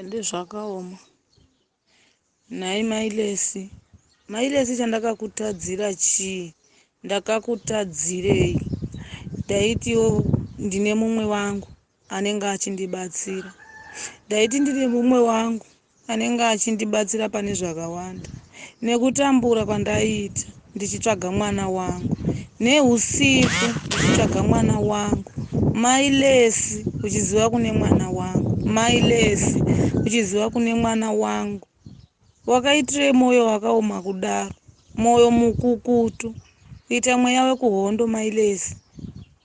Ndezvakaoma. Nhai Mailesi, Mailesi chandakakutadzira chii? Ndakakutadzirei? Ndaitiwo ndine mumwe wangu anenge achindibatsira. Ndaiti ndine mumwe wangu anenge achindibatsira pane zvakawanda. Nekutambura kwandaita ndichitsvaga mwana wangu, neusiku ndichitsvaga mwana wangu. Mailesi, uchiziva kune mwana wangu. Mailesi, uchiziva kune mwana wangu. Wakaitirei mwoyo wakaoma kudaro? Mwoyo mukukutu. Kuita mweya wekuhondo Mailesi.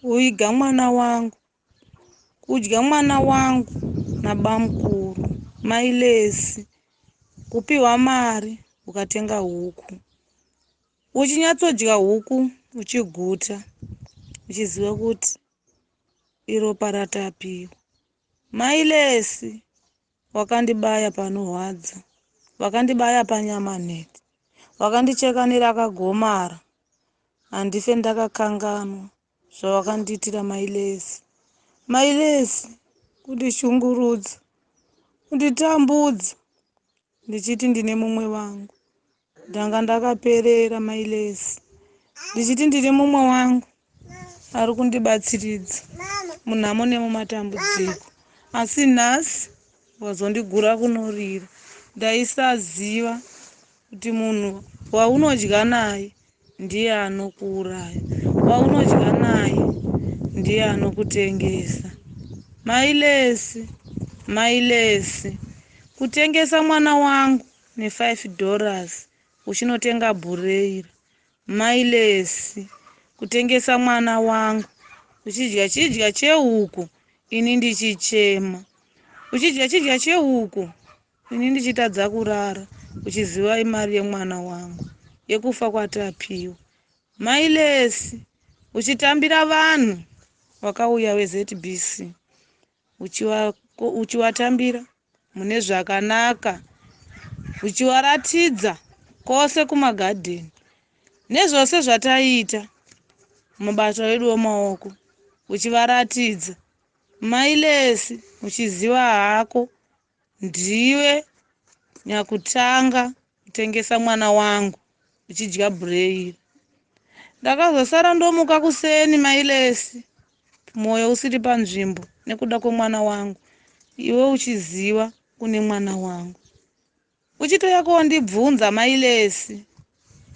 Uiga mwana wangu. Kudya mwana wangu nabamukuru. Mailesi. Kupiwa mari ukatenga huku. Uchinyatsodya huku uchiguta. Uchiziva kuti iropa ratapiwa. Mailesi. Wakandibaya panorwadza. Wakandibaya panyama neti. Wakandicheka nerakagomara. Handife ndakakanganwa zvawakandiitira Mailesi. Mailesi, kundishungurudza, kunditambudza, ndichiti ndine mumwe wangu. Ndanga ndakaperera Mailesi. Ndichiti ndine mumwe wangu ari kundibatsiridza munhamo nemumatambudziko. Asi nhasi wazondigura kunorira. Ndaisaziva kuti munhu waunodya naye ndiye anokuuraya. Waunodya naye ndiye anokutengesa. Mailesi, Mailesi, kutengesa mwana wangu ne$5 uchinotenga bhureira. Mailesi, kutengesa mwana wangu uchidya chidya chehuku ini ndichichema. Uchidya chidya chehuku ini ndichitadza kurara. Uchiziva imari yemwana wangu yekufa kwatapiwa. Mailesi, uchitambira vanhu wakauya weZBC uchivatambira mune zvakanaka, uchivaratidza kwose kumagadheni nezvose zvataita mabasa edu emaoko uchivaratidza. Mailesi, uchiziva hako ndiwe nyakutanga kutengesa mwana wangu uchidya bhureira. Ndakazosara ndomuka kuseni Mailesi, mwoyo usiri panzvimbo nekuda kwemwana wangu. Iwe uchiziva kune mwana wangu. Uchitoya kundibvunza Mailesi,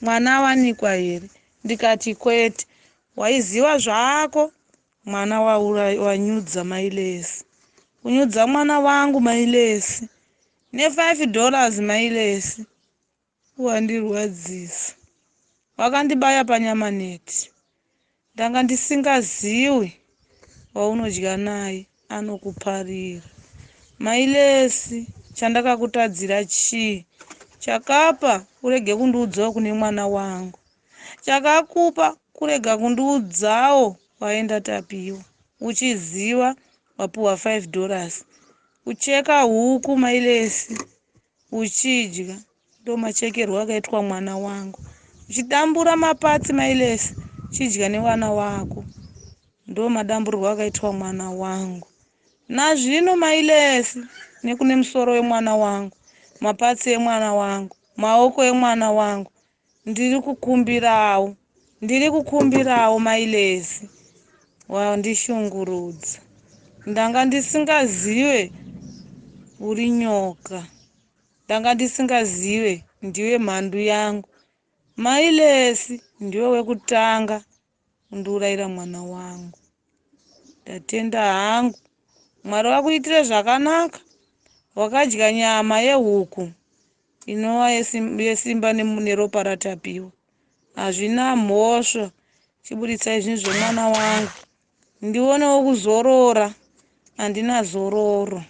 mwana awanikwa here? Ndikati kwete. Waiziva zvako mwana wanyudza Mailesi. Kunyudza mwana wangu Mailesi ne$5 Mailesi. Wandirwadzisa. Wakandibaya panyama neti. Ndanga ndisingazivi waunodya naye anokuparira. Mailesi, chandakakutadzira chii? Chakapa urege kundiudzawo kune mwana wangu. Chakakupa kurega kundiudzawo waenda tapiwa. Uchiziva wapiwa $5. Ucheka huku Mailesi. Uchidya. Ndomachekerwo akaitwa mwana wangu. Uchidambura mapatsi Mailesi. Uchidya newana wako. Ndomadamburwo akaitwa mwana wangu. Nazvino Mailesi, nekune musoro wemwana wangu, mapatsi emwana wangu, maoko emwana wangu, ndiri kukumbirawo Mailesi. Wandishungurudza. Ndanga ndisingazive uri nyoka. Ndanga ndisingazive ndiwe mhandu yangu. Mailesi, ndiwe wekutanga kundiurayira mwana wangu. Ndatenda hangu. Mwari wakuitire zvakanaka. Wakadya nyama yehuku inova yesimba neropa ratapiwa. Hazvina mhosva. Chiburitsai zvinhu zvemwana wangu. Ndionewo kuzorora. Handina zororo.